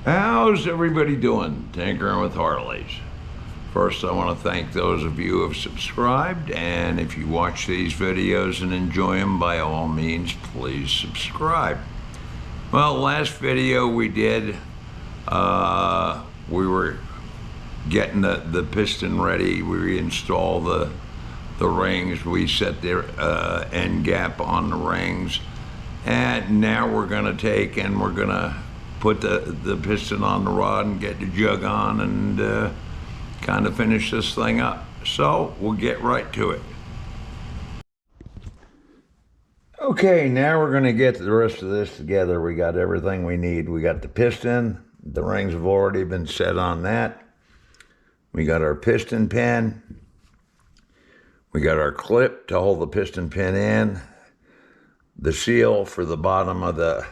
How's everybody doing? Tinkering with Harleys. First, I want to thank those of you who have subscribed, and if you watch these videos and enjoy them, by all means, please subscribe. Well, last video we did, we were getting the piston ready. We installed the rings. We set the end gap on the rings, and now we're going to take and we're going to put the piston on the rod and get the jug on and kind of finish this thing up. So we'll get right to it. Okay, now we're going to get the rest of this together. We got everything we need. We got the piston. The rings have already been set on that. We got our piston pin. We got our clip to hold the piston pin in. The seal for the bottom of the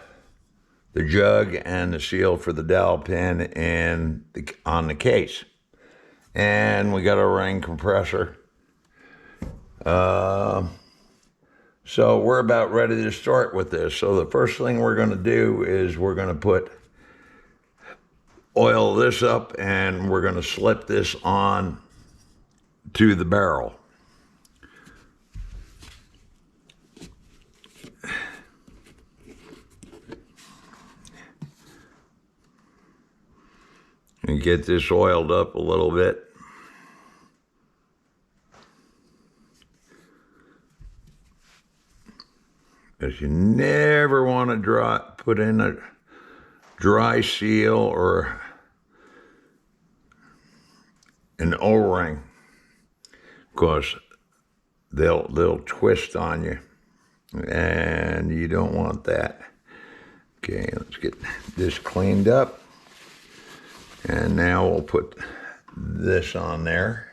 jug, and the seal for the dowel pin on the case. And we got our ring compressor. So we're about ready to start with this. So the first thing we're going to do is we're going to oil this up, and we're going to slip this on to the barrel. And get this oiled up a little bit. Because you never want to put in a dry seal or an O-ring, because they'll twist on you, and you don't want that. Okay, let's get this cleaned up. And now we'll put this on there,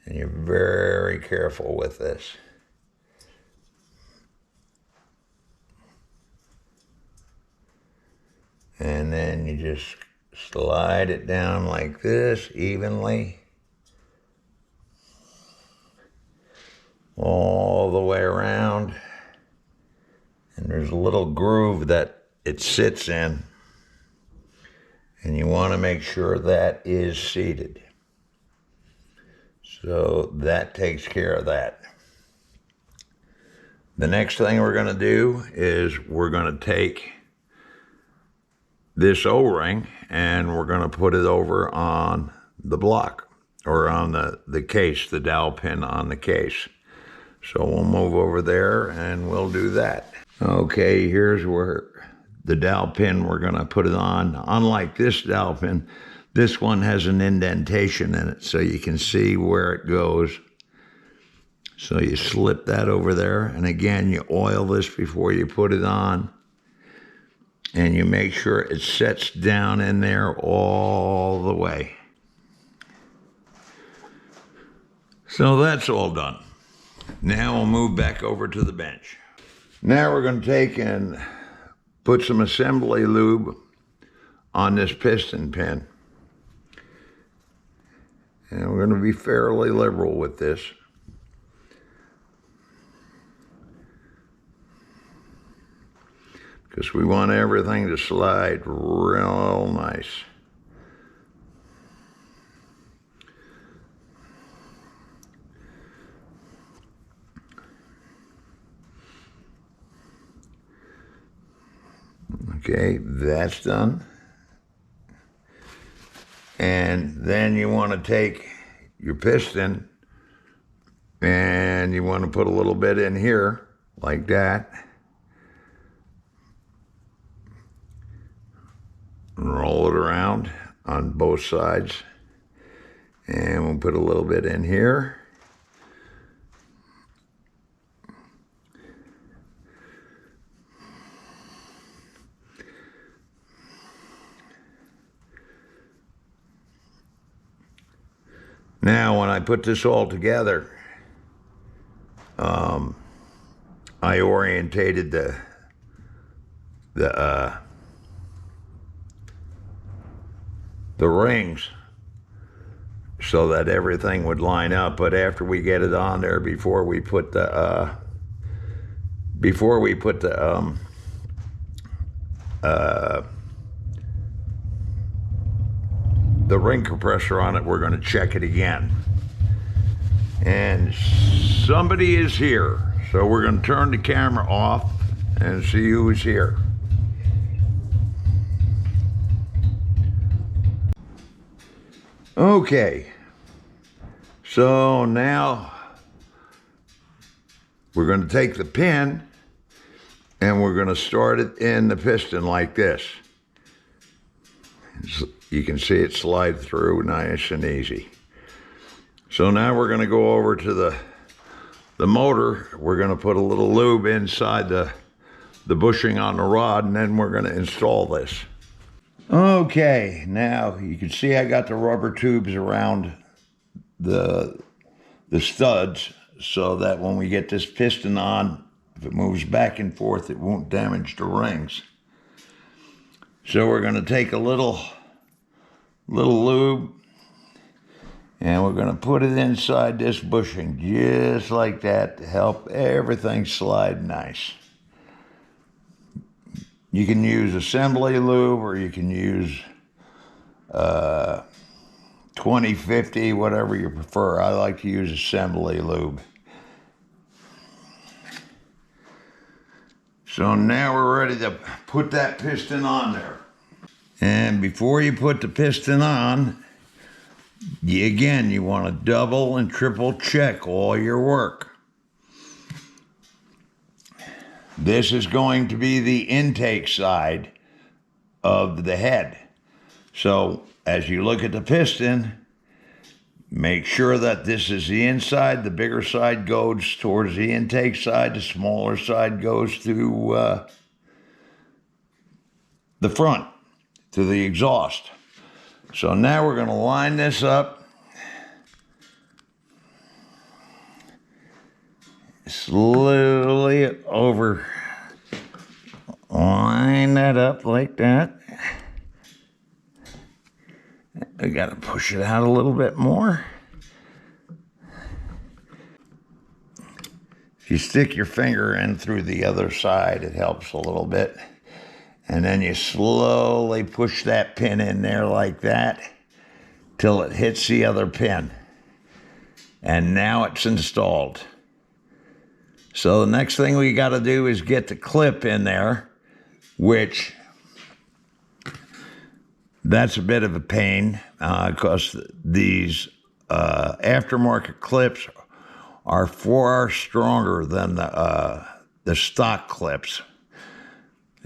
and you're very careful with this. And then you just slide it down like this, evenly, all the way around. And there's a little groove that it sits in, and you want to make sure that is seated. So that takes care of that. The next thing we're going to do is we're going to take this O-ring and we're going to put it over on the block, or on the case, the dowel pin on the case. So we'll move over there and we'll do that. Okay, here's where the dowel pin, we're going to put it on. Unlike this dowel pin, this one has an indentation in it so you can see where it goes. So you slip that over there, and again, you oil this before you put it on, and you make sure it sets down in there all the way. So that's all done. Now we'll move back over to the bench. Now we're going to take and put some assembly lube on this piston pin. And we're going to be fairly liberal with this. Because we want everything to slide real nice. Okay, that's done. And then you want to take your piston and you want to put a little bit in here, like that. Roll it around on both sides. And we'll put a little bit in here. Now, when I put this all together, I orientated the rings so that everything would line up. But after we get it on there, before we put the the ring compressor on it, we're going to check it again. And somebody is here. So we're going to turn the camera off and see who's here. Okay. So now we're going to take the pin and we're going to start it in the piston like this. You can see it slide through nice and easy. So now we're going to go over to the motor. We're going to put a little lube inside the bushing on the rod, and then we're going to install this. Okay, now you can see I got the rubber tubes around the studs so that when we get this piston on, if it moves back and forth, it won't damage the rings. So we're going to take a little lube and we're going to put it inside this bushing just like that to help everything slide nice. You can use assembly lube or you can use 2050, whatever you prefer. I like to use assembly lube. So now we're ready to put that piston on there. And before you put the piston on, you want to double and triple check all your work. This is going to be the intake side of the head. So as you look at the piston, make sure that this is the inside. The bigger side goes towards the intake side. The smaller side goes to the front, to the exhaust. So now we're going to line this up. Slowly over. Line that up like that. We got to push it out a little bit more. If you stick your finger in through the other side, it helps a little bit. And then you slowly push that pin in there like that till it hits the other pin. And now it's installed. So the next thing we got to do is get the clip in there, which that's a bit of a pain because these aftermarket clips are far stronger than the stock clips.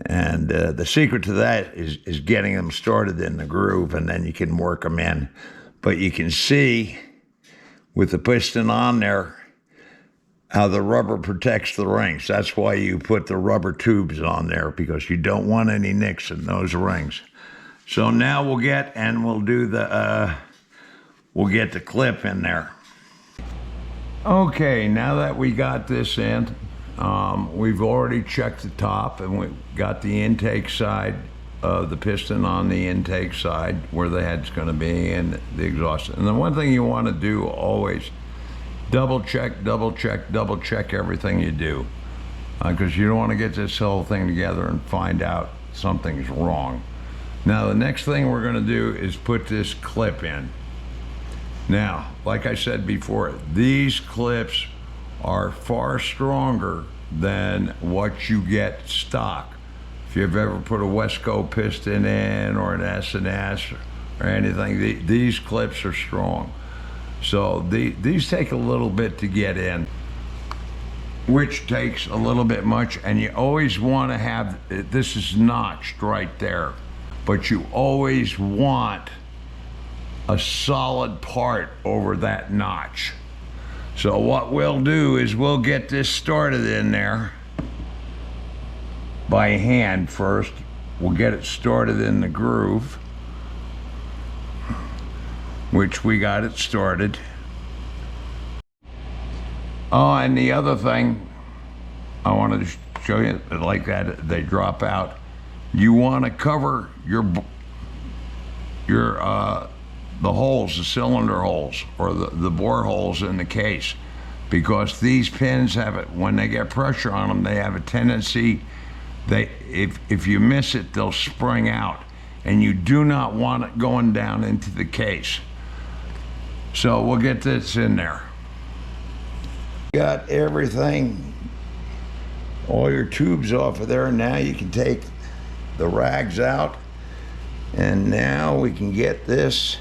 And the secret to that is getting them started in the groove, and then you can work them in. But you can see with the piston on there how the rubber protects the rings. That's why you put the rubber tubes on there, because you don't want any nicks in those rings. So now we'll get the clip in there. Okay, now that we got this in, we've already checked the top and we got the intake side of the piston on the intake side where the head's going to be and the exhaust. And the one thing you want to do always, double check everything you do, because you don't want to get this whole thing together and find out something's wrong. Now the next thing we're going to do is put this clip in. Now, like I said before, these clips are far stronger than what you get stock. If you've ever put a Wesco piston in or an S&S or anything, these clips are strong. So these take a little bit to get in, which takes a little bit much, and you always want to have, this is notched right there, but you always want a solid part over that notch. So what we'll do is we'll get this started in there by hand first. We'll get it started in the groove, which we got it started. Oh, and the other thing I wanted to show you, like that, they drop out. You want to cover the holes, the cylinder holes, or the bore holes in the case, because these pins have it, when they get pressure on them, they have a tendency, if you miss it, they'll spring out. and you do not want it going down into the case. So we'll get this in there. Got everything, all your tubes off of there. Now you can take the rags out, and now we can get this,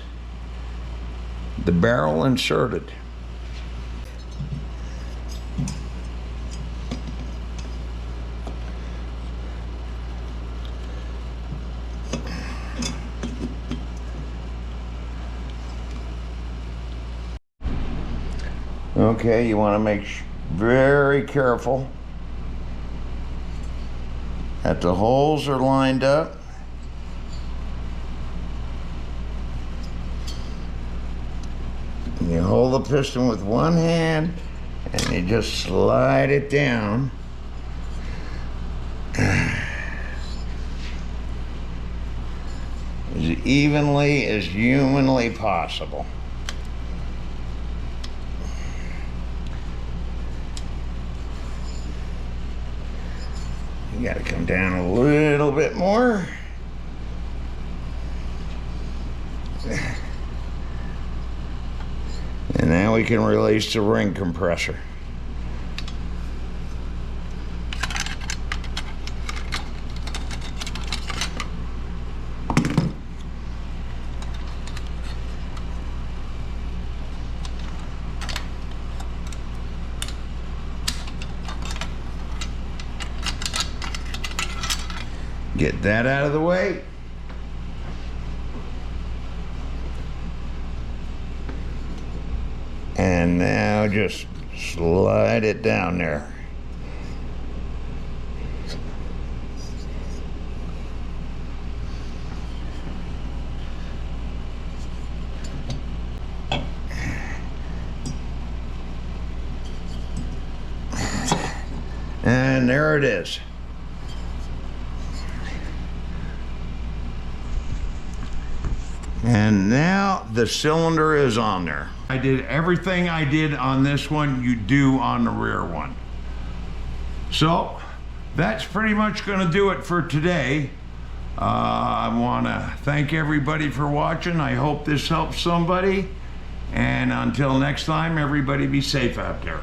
the barrel inserted. Okay, you want to make very careful that the holes are lined up. And you hold the piston with one hand and you just slide it down. As evenly as humanly possible. You gotta come down a little bit more. And now we can release the ring compressor. Get that out of the way. And now just slide it down there. And there it is. And now the cylinder is on there. I did everything I did on this one, you do on the rear one. So that's pretty much going to do it for today. I want to thank everybody for watching. I hope this helps somebody. And until next time, everybody be safe out there.